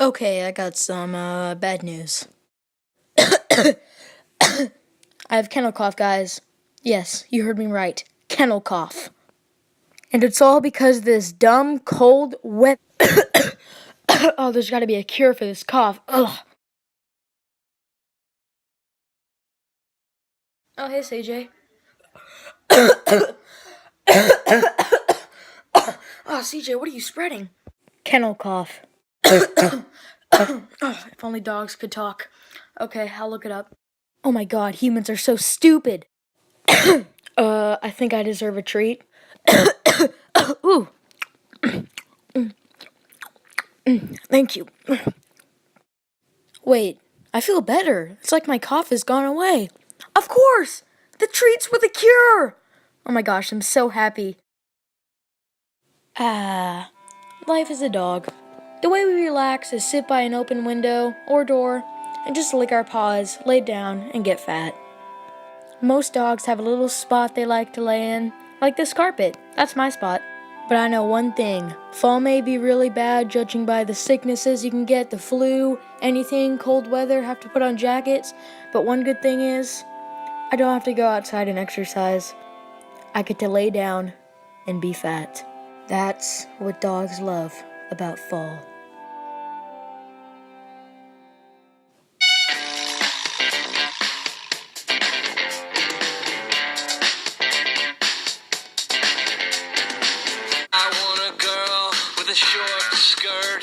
Okay, I got some bad news. I have kennel cough, guys. Yes, you heard me right. Kennel cough. And it's all because this dumb, cold, wet. Oh, there's gotta be a cure for this cough. Ugh. Oh, hey, CJ. Oh, CJ, what are you spreading? Kennel cough. Oh, if only dogs could talk. Okay, I'll look it up. Oh my god, humans are so stupid. I think I deserve a treat. Ooh, thank you. Wait, I feel better. It's like my cough has gone away. Of course! The treats were the cure! Oh my gosh, I'm so happy. Ah, life is a dog. The way we relax is sit by an open window or door and just lick our paws, lay down, and get fat. Most dogs have a little spot they like to lay in, like this carpet. That's my spot. But I know one thing. Fall may be really bad, judging by the sicknesses you can get, the flu, anything, cold weather, have to put on jackets. But one good thing is, I don't have to go outside and exercise. I get to lay down and be fat. That's what dogs love about fall. I want a girl with a short skirt